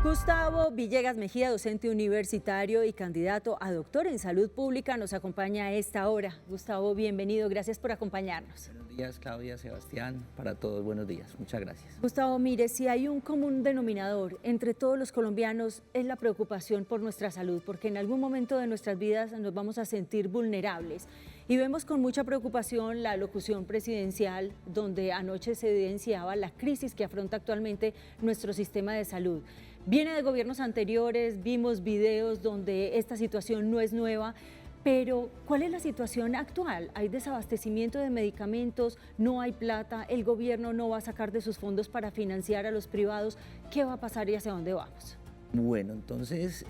Gustavo Villegas Mejía, docente universitario y candidato a doctor en salud pública, nos acompaña a esta hora. Gustavo, bienvenido, gracias por acompañarnos. Buenos días, Claudia, Sebastián, para todos buenos días, muchas gracias. Gustavo, mire, si hay un común denominador entre todos los colombianos es la preocupación por nuestra salud, porque en algún momento de nuestras vidas nos vamos a sentir vulnerables. Y vemos con mucha preocupación la locución presidencial, donde anoche se evidenciaba la crisis que afronta actualmente nuestro sistema de salud. Viene de gobiernos anteriores, vimos videos donde esta situación no es nueva, pero ¿cuál es la situación actual? ¿Hay desabastecimiento de medicamentos? ¿No hay plata? ¿El gobierno no va a sacar de sus fondos para financiar a los privados? ¿Qué va a pasar y hacia dónde vamos? Bueno, entonces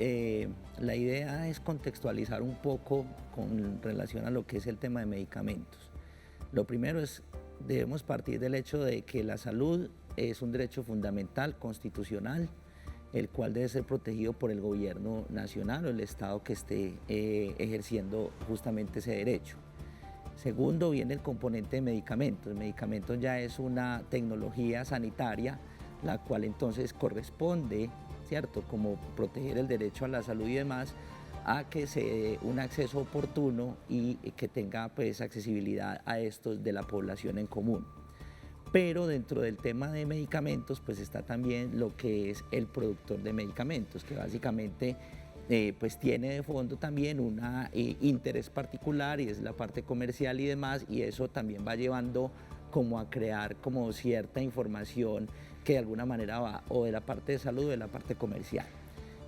la idea es contextualizar un poco con relación a lo que es el tema de medicamentos. Lo primero es, debemos partir del hecho de que la salud es un derecho fundamental, constitucional, el cual debe ser protegido por el gobierno nacional o el Estado que esté ejerciendo justamente ese derecho. Segundo, viene el componente de medicamentos. Medicamentos ya es una tecnología sanitaria, la cual entonces corresponde, ¿cierto?, como proteger el derecho a la salud y demás, a que se dé un acceso oportuno y que tenga pues accesibilidad a estos de la población en común. Pero dentro del tema de medicamentos pues está también lo que es el productor de medicamentos, que básicamente pues tiene de fondo también un interés particular y es la parte comercial y demás, y eso también va llevando como a crear como cierta información que de alguna manera va o de la parte de salud o de la parte comercial.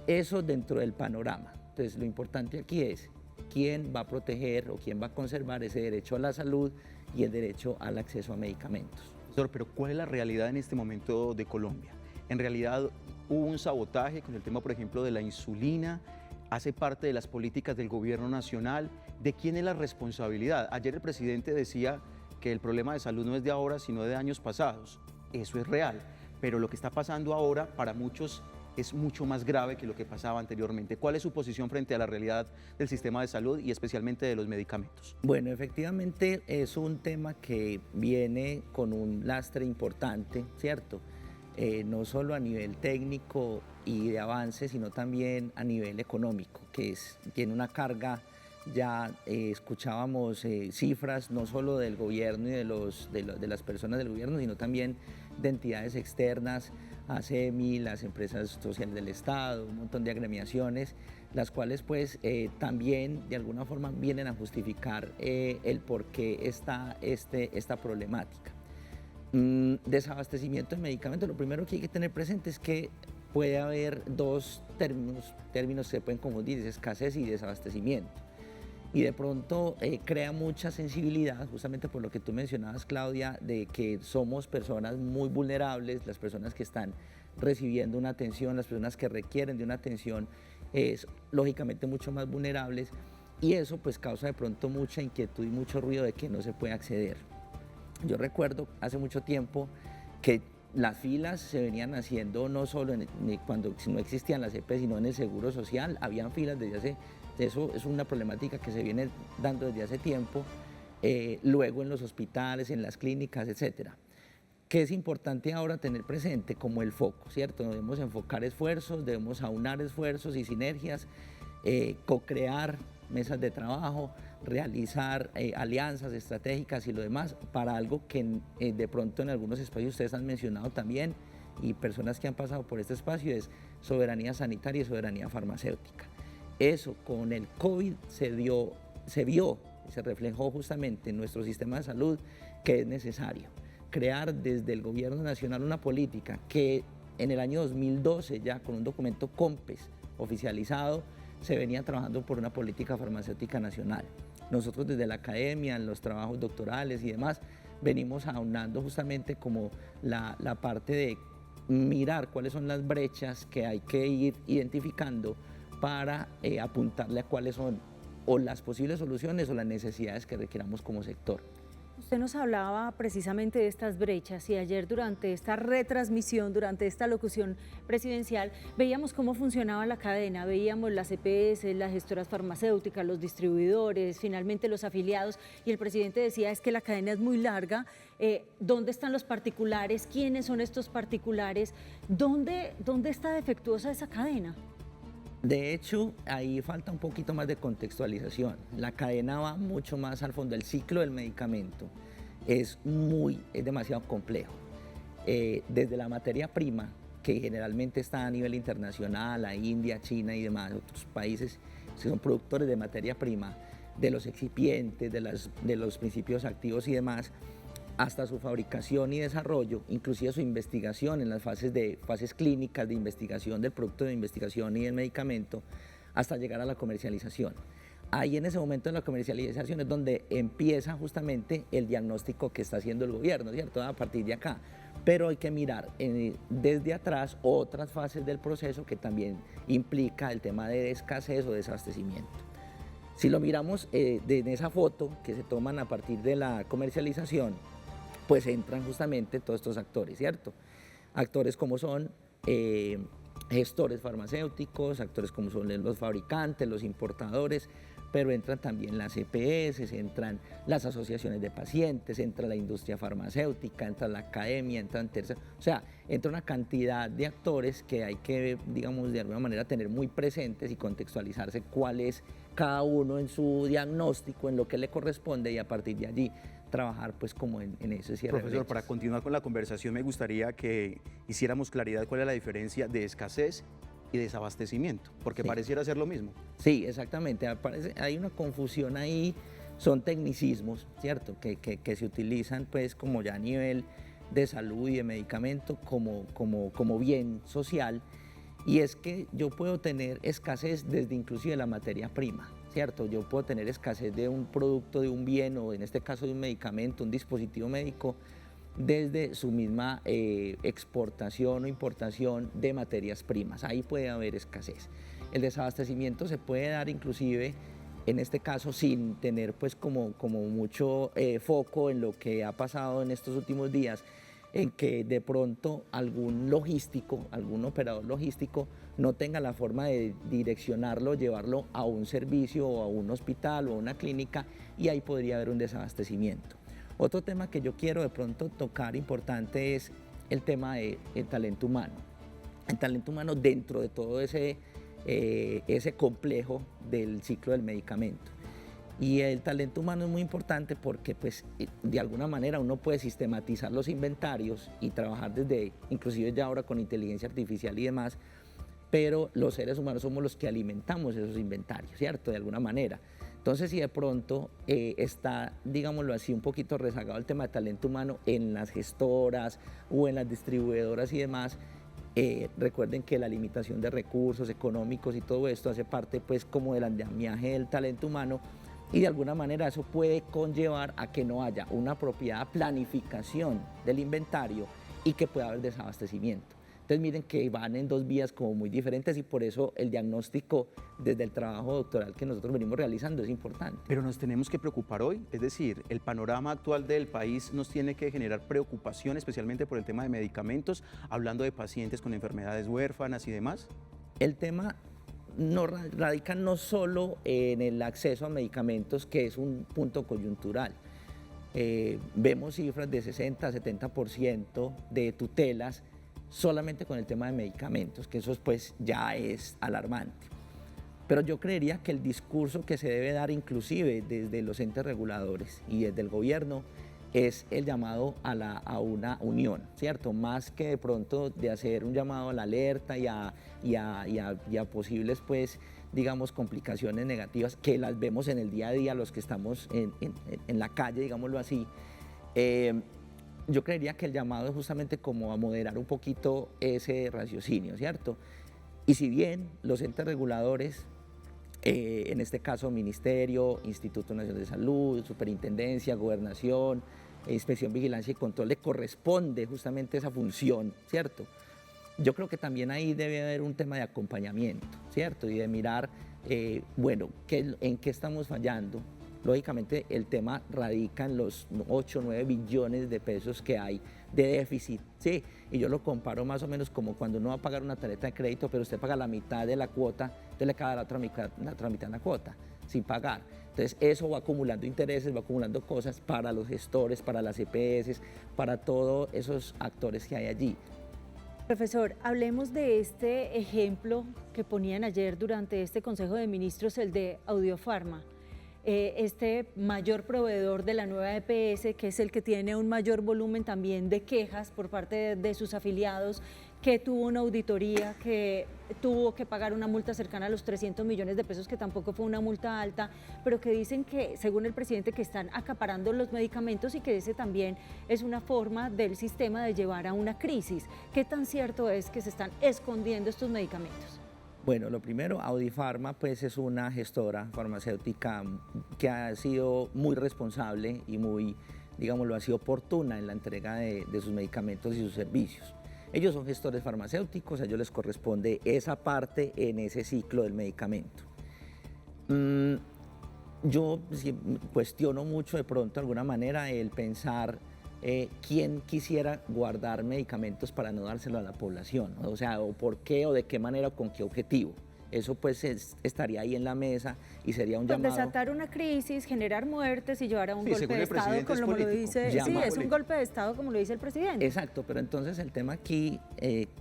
Eso dentro del panorama. Entonces lo importante aquí es quién va a proteger o quién va a conservar ese derecho a la salud y el derecho al acceso a medicamentos. Doctor, pero ¿cuál es la realidad en este momento de Colombia? En realidad hubo un sabotaje con el tema, por ejemplo, de la insulina, hace parte de las políticas del gobierno nacional. ¿De quién es la responsabilidad? Ayer el presidente decía que el problema de salud no es de ahora, sino de años pasados. Eso es real, pero lo que está pasando ahora para muchos es mucho más grave que lo que pasaba anteriormente. ¿Cuál es su posición frente a la realidad del sistema de salud y especialmente de los medicamentos? Bueno, efectivamente es un tema que viene con un lastre importante, ¿cierto? No solo a nivel técnico y de avance, sino también a nivel económico, que tiene una carga. Ya escuchábamos cifras no solo del gobierno y de las personas del gobierno, sino también de entidades externas, ACEMI, las empresas sociales del Estado, un montón de agremiaciones, las cuales pues también de alguna forma vienen a justificar el por qué está esta problemática. Desabastecimiento de medicamentos, lo primero que hay que tener presente es que puede haber dos términos que se pueden confundir, es escasez y desabastecimiento. Y de pronto crea mucha sensibilidad, justamente por lo que tú mencionabas, Claudia, de que somos personas muy vulnerables, las personas que están recibiendo una atención, las personas que requieren de una atención, es lógicamente mucho más vulnerables, y eso pues causa de pronto mucha inquietud y mucho ruido de que no se puede acceder. Yo recuerdo hace mucho tiempo que las filas se venían haciendo no solo cuando no existían las EPS, sino en el Seguro Social, habían filas desde hace. Eso es una problemática que se viene dando desde hace tiempo, luego en los hospitales, en las clínicas, etcétera. ¿Qué es importante ahora tener presente? Como el foco, ¿cierto? Debemos enfocar esfuerzos, debemos aunar esfuerzos y sinergias, co-crear mesas de trabajo, realizar alianzas estratégicas y lo demás para algo que de pronto en algunos espacios ustedes han mencionado también, y personas que han pasado por este espacio, es soberanía sanitaria y soberanía farmacéutica. Eso con el COVID se vio y se reflejó justamente en nuestro sistema de salud, que es necesario crear desde el gobierno nacional una política que en el año 2012, ya con un documento COMPES oficializado, se venía trabajando por una política farmacéutica nacional. Nosotros desde la academia, en los trabajos doctorales y demás, venimos aunando justamente como la parte de mirar cuáles son las brechas que hay que ir identificando para apuntarle a cuáles son o las posibles soluciones o las necesidades que requiramos como sector. Usted nos hablaba precisamente de estas brechas y ayer durante esta retransmisión, durante esta locución presidencial, veíamos cómo funcionaba la cadena, veíamos las EPS, las gestoras farmacéuticas, los distribuidores, finalmente los afiliados, y el presidente decía es que la cadena es muy larga, ¿dónde están los particulares? ¿Quiénes son estos particulares? ¿Dónde está defectuosa esa cadena? De hecho, ahí falta un poquito más de contextualización. La cadena va mucho más al fondo. El ciclo del medicamento es demasiado complejo. Desde la materia prima, que generalmente está a nivel internacional, a India, China y demás, otros países que son productores de materia prima, de los excipientes, de los principios activos y demás, hasta su fabricación y desarrollo, inclusive su investigación en las fases clínicas de investigación del producto de investigación y del medicamento, hasta llegar a la comercialización. Ahí en ese momento de la comercialización es donde empieza justamente el diagnóstico que está haciendo el gobierno, ¿cierto? A partir de acá. Pero hay que mirar desde atrás otras fases del proceso que también implica el tema de escasez o desabastecimiento. Si lo miramos en esa foto que se toman a partir de la comercialización, pues entran justamente todos estos actores, ¿cierto? Actores como son gestores farmacéuticos, actores como son los fabricantes, los importadores, pero entran también las EPS, entran las asociaciones de pacientes, entra la industria farmacéutica, entra la academia, entran terceros, o sea, entra una cantidad de actores que hay que, digamos, de alguna manera tener muy presentes y contextualizarse cuál es cada uno en su diagnóstico, en lo que le corresponde y a partir de allí trabajar pues como en ese cierre. Profesor, para continuar con la conversación me gustaría que hiciéramos claridad cuál es la diferencia de escasez y desabastecimiento, porque sí, pareciera ser lo mismo. Sí, exactamente, hay una confusión ahí, son tecnicismos, ¿cierto? Que se utilizan pues como ya a nivel de salud y de medicamento como bien social, y es que yo puedo tener escasez desde inclusive la materia prima, ¿cierto? Yo puedo tener escasez de un producto, de un bien, o en este caso de un medicamento, un dispositivo médico, desde su misma exportación o importación de materias primas. Ahí puede haber escasez. El desabastecimiento se puede dar inclusive, en este caso, sin tener pues como mucho foco en lo que ha pasado en estos últimos días, en que de pronto algún logístico, algún operador logístico no tenga la forma de direccionarlo, llevarlo a un servicio o a un hospital o a una clínica, y ahí podría haber un desabastecimiento. Otro tema que yo quiero de pronto tocar importante es el tema del talento humano. El talento humano dentro de todo ese complejo del ciclo del medicamento. Y el talento humano es muy importante porque pues, de alguna manera uno puede sistematizar los inventarios y trabajar desde, inclusive ya ahora con inteligencia artificial y demás, pero los seres humanos somos los que alimentamos esos inventarios, ¿cierto? De alguna manera. Entonces, si de pronto está, digámoslo así, un poquito rezagado el tema de talento humano en las gestoras o en las distribuidoras y demás, recuerden que la limitación de recursos económicos y todo esto hace parte pues como del andamiaje del talento humano, y de alguna manera eso puede conllevar a que no haya una apropiada planificación del inventario y que pueda haber desabastecimiento. Entonces miren que van en dos vías como muy diferentes, y por eso el diagnóstico desde el trabajo doctoral que nosotros venimos realizando es importante. Pero nos tenemos que preocupar hoy, es decir, el panorama actual del país nos tiene que generar preocupación, especialmente por el tema de medicamentos, hablando de pacientes con enfermedades huérfanas y demás. El tema no radica no solo en el acceso a medicamentos, que es un punto coyuntural. Vemos cifras de 60-70% de tutelas solamente con el tema de medicamentos, que eso pues ya es alarmante. Pero yo creería que el discurso que se debe dar inclusive desde los entes reguladores y desde el gobierno es el llamado a una unión, ¿cierto? Más que de pronto de hacer un llamado a la alerta y a posibles, pues, digamos, complicaciones negativas que las vemos en el día a día, los que estamos en la calle, digámoslo así. Yo creería que el llamado es justamente como a moderar un poquito ese raciocinio, ¿cierto? Y si bien los entes reguladores, en este caso Ministerio, Instituto Nacional de Salud, Superintendencia, Gobernación, Inspección, Vigilancia y Control, le corresponde justamente esa función, ¿cierto? Yo creo que también ahí debe haber un tema de acompañamiento, ¿cierto? Y de mirar, bueno, en qué estamos fallando, lógicamente el tema radica en los 8 o 9 billones de pesos que hay de déficit, ¿sí? Y yo lo comparo más o menos como cuando uno va a pagar una tarjeta de crédito, pero usted paga la mitad de la cuota, entonces le queda la otra mitad de la cuota, sin pagar. Entonces eso va acumulando intereses, va acumulando cosas para los gestores, para las EPS, para todos esos actores que hay allí. Profesor, hablemos de este ejemplo que ponían ayer durante este Consejo de Ministros, el de Audiofarma. Este mayor proveedor de la nueva EPS, que es el que tiene un mayor volumen también de quejas por parte de sus afiliados, que tuvo una auditoría, que tuvo que pagar una multa cercana a los 300 millones de pesos, que tampoco fue una multa alta, pero que dicen que, según el presidente, que están acaparando los medicamentos y que ese también es una forma del sistema de llevar a una crisis. ¿Qué tan cierto es que se están escondiendo estos medicamentos? Bueno, lo primero, Audifarma pues es una gestora farmacéutica que ha sido muy responsable y muy, digámoslo así, oportuna en la entrega de sus medicamentos y sus servicios. Ellos son gestores farmacéuticos, a ellos les corresponde esa parte en ese ciclo del medicamento. Yo cuestiono mucho de pronto de alguna manera el pensar quién quisiera guardar medicamentos para no dárselo a la población, ¿no? O sea, o por qué, o de qué manera, o con qué objetivo. Eso pues estaría ahí en la mesa y sería un llamado. Desatar una crisis, generar muertes y llevar a un golpe de Estado, como lo dice. Sí, es un golpe de Estado, como lo dice el presidente. Exacto, pero entonces el tema aquí,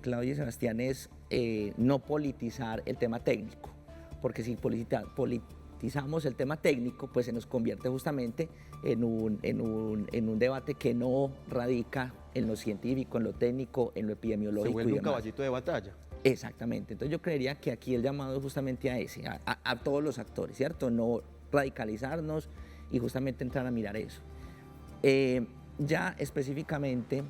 Claudia y Sebastián, es no politizar el tema técnico, porque si politizamos el tema técnico, pues se nos convierte justamente en un debate que no radica en lo científico, en lo técnico, en lo epidemiológico. Se vuelve un caballito de batalla. Exactamente, entonces yo creería que aquí el llamado es justamente a ese, a todos los actores, ¿cierto? No radicalizarnos y justamente entrar a mirar eso. Ya específicamente,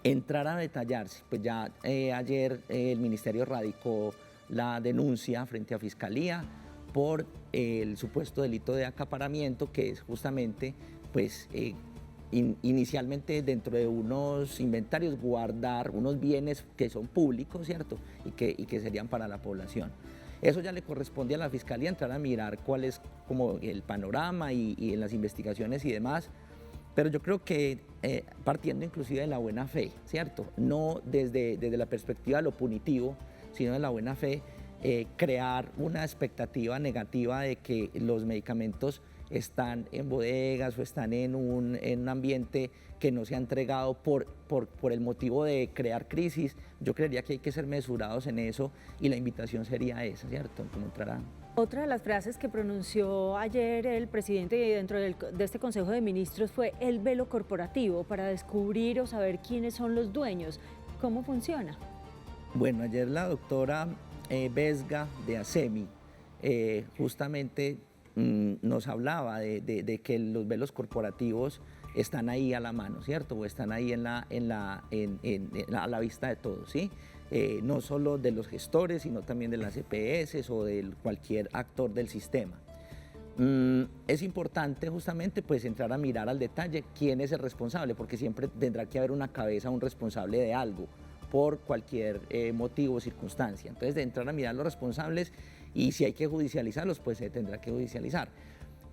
entrar a detallarse, pues ya ayer el Ministerio radicó la denuncia frente a Fiscalía por el supuesto delito de acaparamiento, que es justamente, pues, inicialmente dentro de unos inventarios guardar unos bienes que son públicos, ¿cierto? Y que serían para la población. Eso ya le corresponde a la Fiscalía entrar a mirar cuál es como el panorama y en las investigaciones y demás, pero yo creo que partiendo inclusive de la buena fe, ¿cierto? No desde la perspectiva de lo punitivo, sino de la buena fe, crear una expectativa negativa de que los medicamentos están en bodegas o están en un ambiente que no se ha entregado por el motivo de crear crisis. Yo creería que hay que ser mesurados en eso y la invitación sería esa, ¿cierto? Como entrará. Otra de las frases que pronunció ayer el presidente dentro de este Consejo de Ministros fue el velo corporativo para descubrir o saber quiénes son los dueños. ¿Cómo funciona? Bueno, ayer la doctora Vesga de ASEMI justamente nos hablaba de que los velos corporativos están ahí a la mano, ¿cierto? O están ahí a la vista de todos, ¿sí? No solo de los gestores, sino también de las EPS o de cualquier actor del sistema. Es importante justamente pues entrar a mirar al detalle quién es el responsable, porque siempre tendrá que haber una cabeza, un responsable de algo, por cualquier motivo o circunstancia. Entonces, de entrar a mirar los responsables y si hay que judicializarlos, pues se tendrá que judicializar.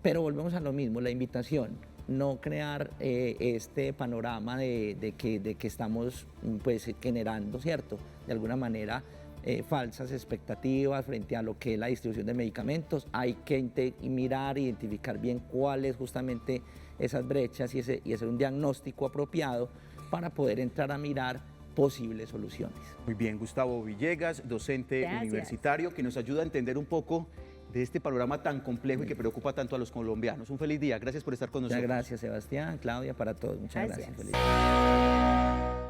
Pero volvemos a lo mismo, la invitación, no crear este panorama de que estamos pues generando, ¿cierto? De alguna manera falsas expectativas frente a lo que es la distribución de medicamentos. Hay que mirar, identificar bien cuáles justamente esas brechas y hacer un diagnóstico apropiado para poder entrar a mirar posibles soluciones. Muy bien, Gustavo Villegas, docente Gracias. universitario, que nos ayuda a entender un poco de este panorama tan complejo y que preocupa tanto a los colombianos. Un feliz día, gracias por estar con nosotros. Muchas gracias, Sebastián, Claudia, para todos. Muchas gracias. Feliz día.